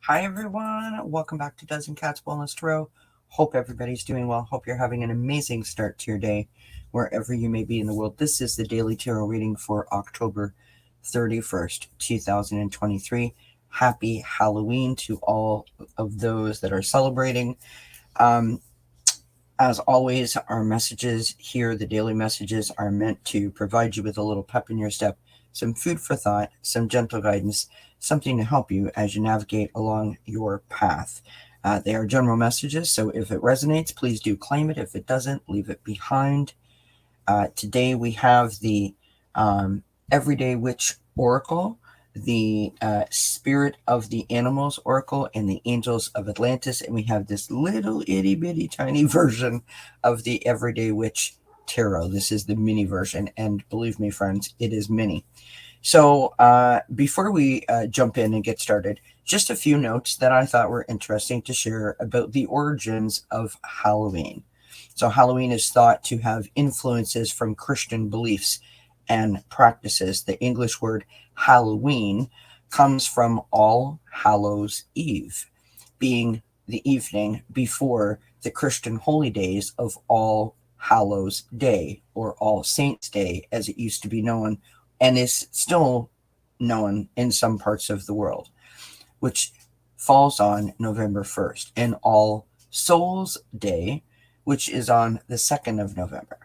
Hi everyone, welcome back to Dozen Cats Wellness Tarot. Hope everybody's doing well. Hope you're having an amazing start to your day, wherever you may be in the world. This is the daily tarot reading for October 31st, 2023. Happy Halloween to all of those that are celebrating. As always, our messages here, the daily messages, are meant to provide you with a little pep in your step, some food for thought, some gentle guidance, something to help you as you navigate along your path. They are general messages, so if it resonates, please do claim it. If it doesn't, leave it behind. Today we have the Everyday Witch Oracle, the Spirit of the Animals Oracle, and the Angels of Atlantis, and we have this little itty bitty tiny version of the Everyday Witch Tarot. This is the mini version, and believe me, friends, it is mini. So before we jump in and get started, just a few notes that I thought were interesting to share about the origins of Halloween. So Halloween is thought to have influences from Christian beliefs and practices. The English word Halloween comes from All Hallows Eve, being the evening before the Christian holy days of All Hallows Day, or All Saints Day, as it used to be known, and is still known in some parts of the world, which falls on November 1st, and All Souls Day, which is on the 2nd of November.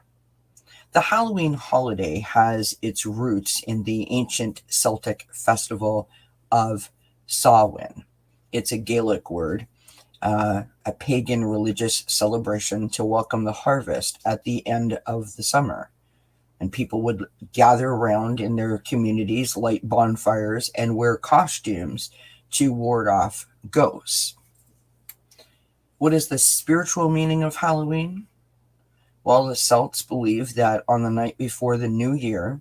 The Halloween holiday has its roots in the ancient Celtic festival of Samhain. It's a Gaelic word, a pagan religious celebration to welcome the harvest at the end of the summer. And people would gather around in their communities, light bonfires, and wear costumes to ward off ghosts. What is the spiritual meaning of Halloween? Well, the Celts believed that on the night before the new year,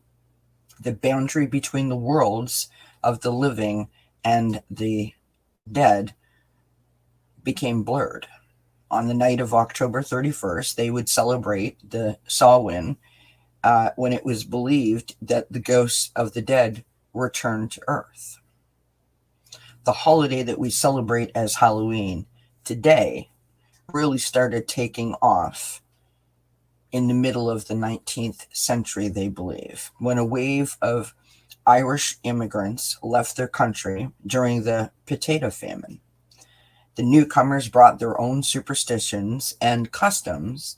the boundary between the worlds of the living and the dead became blurred. On the night of October 31st, they would celebrate the Samhain, when it was believed that the ghosts of the dead returned to Earth. The holiday that we celebrate as Halloween today really started taking off in the middle of the 19th century, they believe, when a wave of Irish immigrants left their country during the potato famine. The newcomers brought their own superstitions and customs,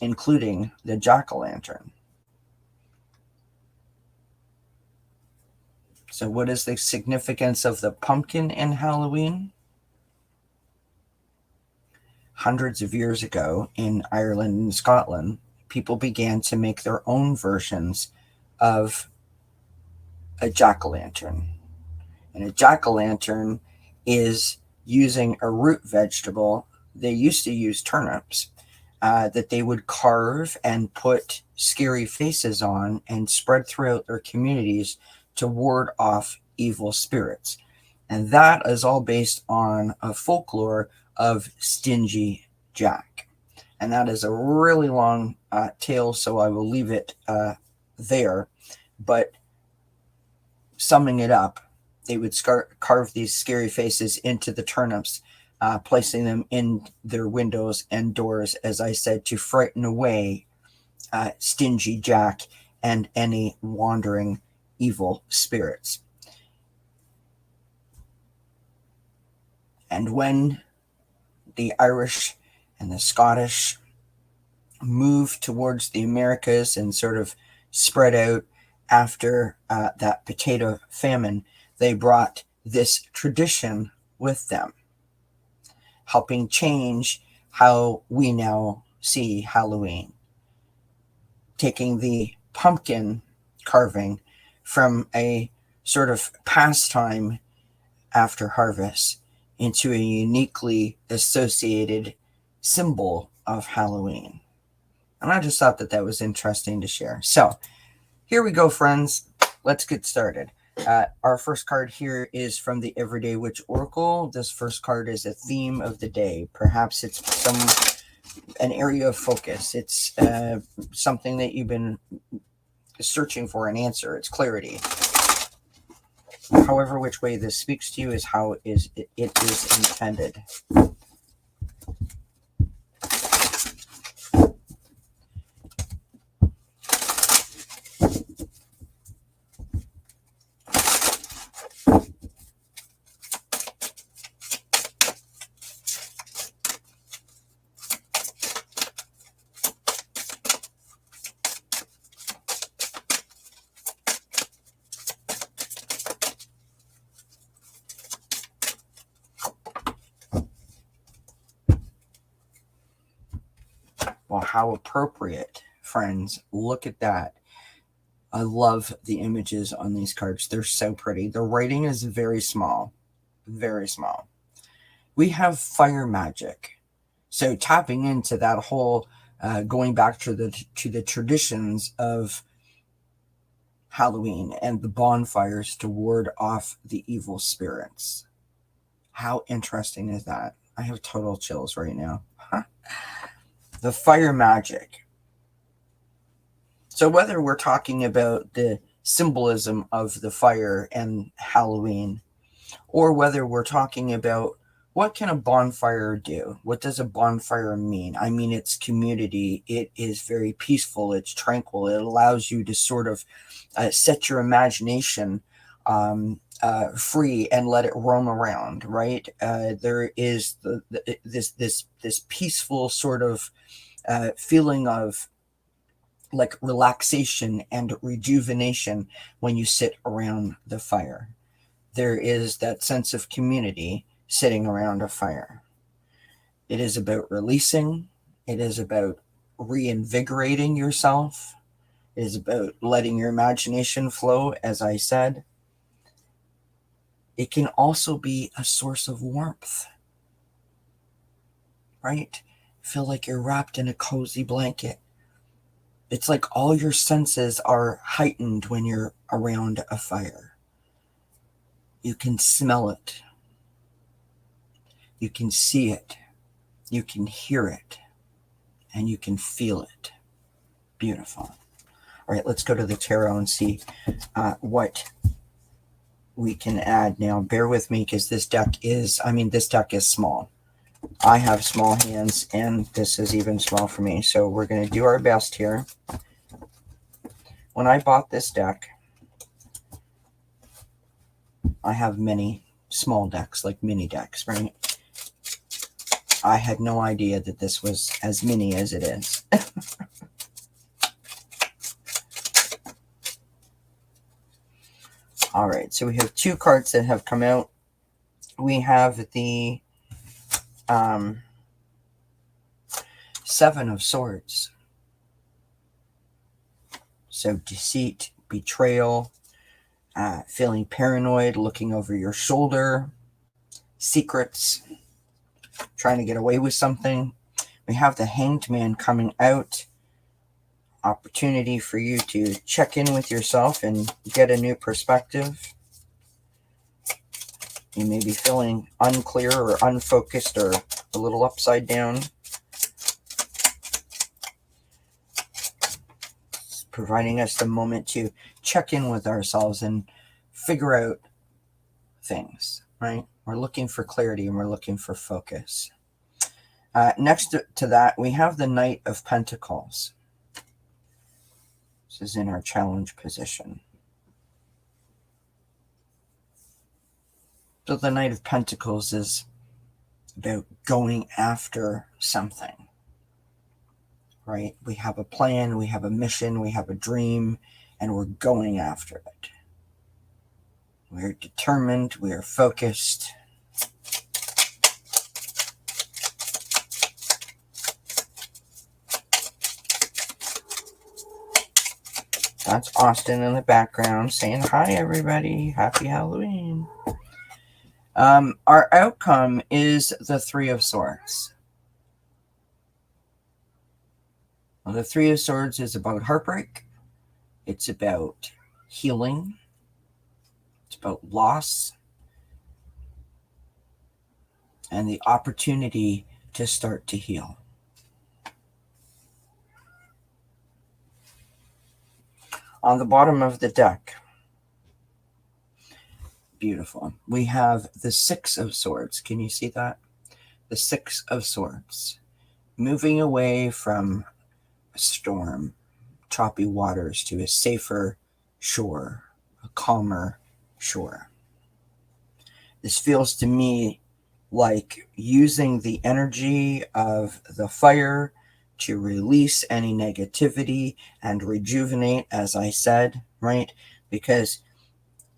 including the jack-o'-lantern. So what is the significance of the pumpkin in Halloween? Hundreds of years ago in Ireland and Scotland, people began to make their own versions of a jack-o'-lantern. And a jack-o'-lantern is using a root vegetable. They used to use turnips that they would carve and put scary faces on and spread throughout their communities to ward off evil spirits. And that is all based on a folklore of Stingy Jack. And that is a really long tale, so I will leave it there. But summing it up, they would carve these scary faces into the turnips, placing them in their windows and doors, as I said, to frighten away Stingy Jack and any wandering evil spirits. And when the Irish and the Scottish moved towards the Americas and sort of spread out after that potato famine, they brought this tradition with them, helping change how we now see Halloween, taking the pumpkin carving from a sort of pastime after harvest into a uniquely associated symbol of Halloween. And I just thought that that was interesting to share. So here we go, friends. Let's get started. Our first card here is from the Everyday Witch Oracle. This first card is a theme of the day. Perhaps it's an area of focus. It's something that you've been searching for an answer. It's clarity. However, which way this speaks to you is how it is intended. Well, how appropriate, friends. Look at that. I love the images on these cards. They're so pretty. The writing is very small. Very small. We have fire magic. So tapping into that whole, going back to the traditions of Halloween and the bonfires to ward off the evil spirits. How interesting is that? I have total chills right now. The fire magic. So whether we're talking about the symbolism of the fire and Halloween, or whether we're talking about what can a bonfire do? What does a bonfire mean? I mean, it's community. It is very peaceful. It's tranquil. It allows you to sort of set your imagination free and let it roam around, right? There is this peaceful sort of feeling of like relaxation and rejuvenation when you sit around the fire. There is that sense of community sitting around a fire. It is about releasing. It is about reinvigorating yourself. It is about letting your imagination flow, as I said. It can also be a source of warmth, right? Feel like you're wrapped in a cozy blanket. It's like all your senses are heightened when you're around a fire. You can smell it. You can see it. You can hear it. And you can feel it. Beautiful. All right, let's go to the tarot and see what we can add. Now, bear with me because this deck is small. I have small hands, and this is even small for me. So we're going to do our best here. When I bought this deck, I have many small decks, like mini decks, right? I had no idea that this was as mini as it is. All right, so we have two cards that have come out. We have the Seven of Swords. So deceit, betrayal, feeling paranoid, looking over your shoulder, secrets, trying to get away with something. We have the Hanged Man coming out. Opportunity for you to check in with yourself and get a new perspective. You may be feeling unclear or unfocused or a little upside down. It's providing us the moment to check in with ourselves and figure out things, right? We're looking for clarity and we're looking for focus. Next to that, we have the Knight of Pentacles. This is in our challenge position. So the Knight of Pentacles is about going after something, right? We have a plan, we have a mission, we have a dream, and we're going after it. We're determined, we are focused. That's Austin in the background saying, hi, everybody. Happy Halloween. Our outcome is the Three of Swords. Well, the Three of Swords is about heartbreak. It's about healing. It's about loss. And the opportunity to start to heal. On the bottom of the deck, Beautiful. We have the Six of Swords. Can you see that? The Six of Swords. Moving away from a storm, choppy waters, to a safer shore, a calmer shore. This feels to me like using the energy of the fire to release any negativity and rejuvenate, as I said, right? Because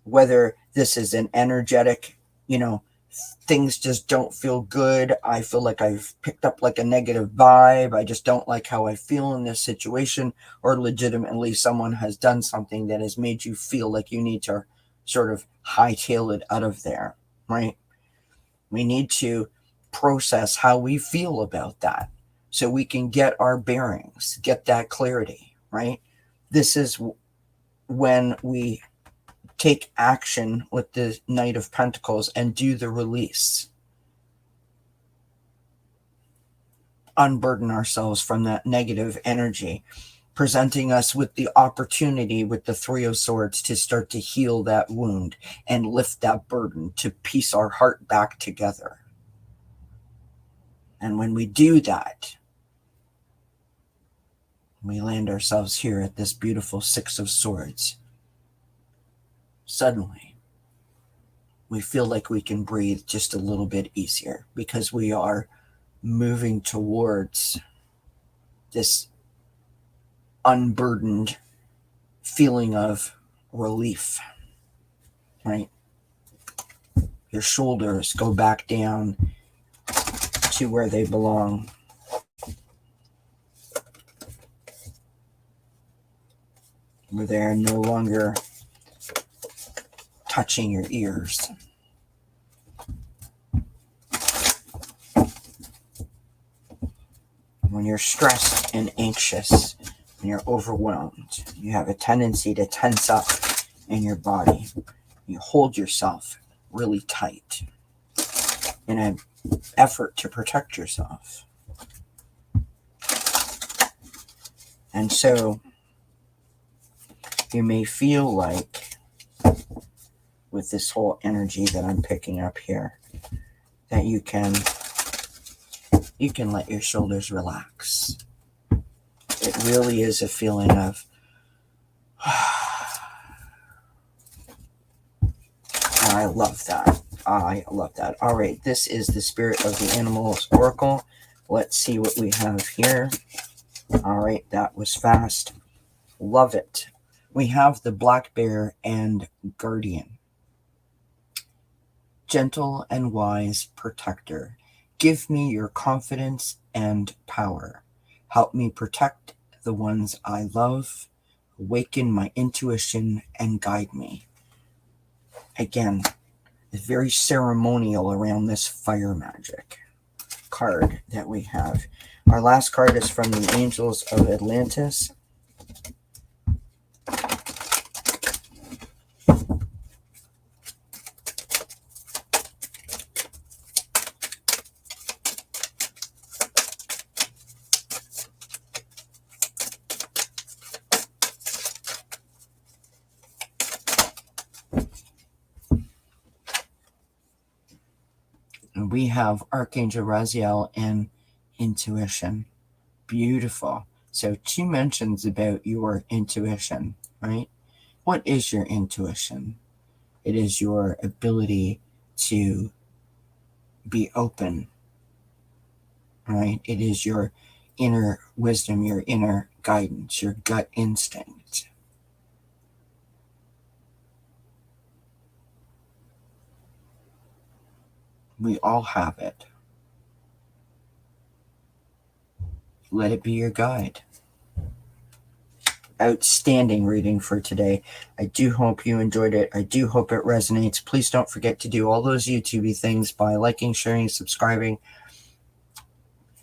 whether this is an energetic, things just don't feel good. I feel like I've picked up like a negative vibe. I just don't like how I feel in this situation, or legitimately someone has done something that has made you feel like you need to sort of hightail it out of there, right? We need to process how we feel about that so we can get our bearings, get that clarity, right? This is when we take action with the Knight of Pentacles and do the release. Unburden ourselves from that negative energy, presenting us with the opportunity with the Three of Swords to start to heal that wound and lift that burden, to piece our heart back together. And when we do that, we land ourselves here at this beautiful Six of Swords. Suddenly, we feel like we can breathe just a little bit easier because we are moving towards this unburdened feeling of relief, right? Your shoulders go back down to where they belong. Where they're no longer touching your ears. When you're stressed and anxious, when you're overwhelmed, you have a tendency to tense up in your body. You hold yourself really tight in an effort to protect yourself. And so you may feel like, with this whole energy that I'm picking up here, that you can let your shoulders relax. It really is a feeling of I love that. I love that. All right, this is the Spirit of the Animals Oracle. Let's see what we have here. All right, that was fast. Love it. We have the Black Bear and Guardian. Gentle and wise protector, give me your confidence and power. Help me protect the ones I love. Awaken my intuition and guide me. Again, it's very ceremonial around this fire magic card that we have. Our last card is from the Angels of Atlantis. And we have Archangel Raziel and intuition. Beautiful. So 2 mentions about your intuition, right? What is your intuition? It is your ability to be open, right? It is your inner wisdom, your inner guidance, your gut instinct. We all have it. Let it be your guide. Outstanding reading for today. I do hope you enjoyed it. I do hope it resonates. Please don't forget to do all those YouTube things by liking, sharing, subscribing,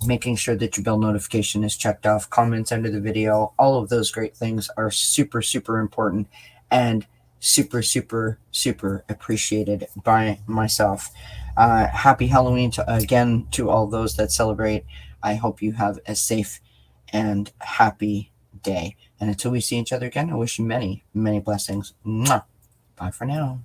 making sure that your bell notification is checked off, comments under the video. All of those great things are super, super important and super, super, super appreciated by myself. Happy Halloween again to all those that celebrate. I hope you have a safe and happy day. And until we see each other again, I wish you many, many blessings. Mwah. Bye for now.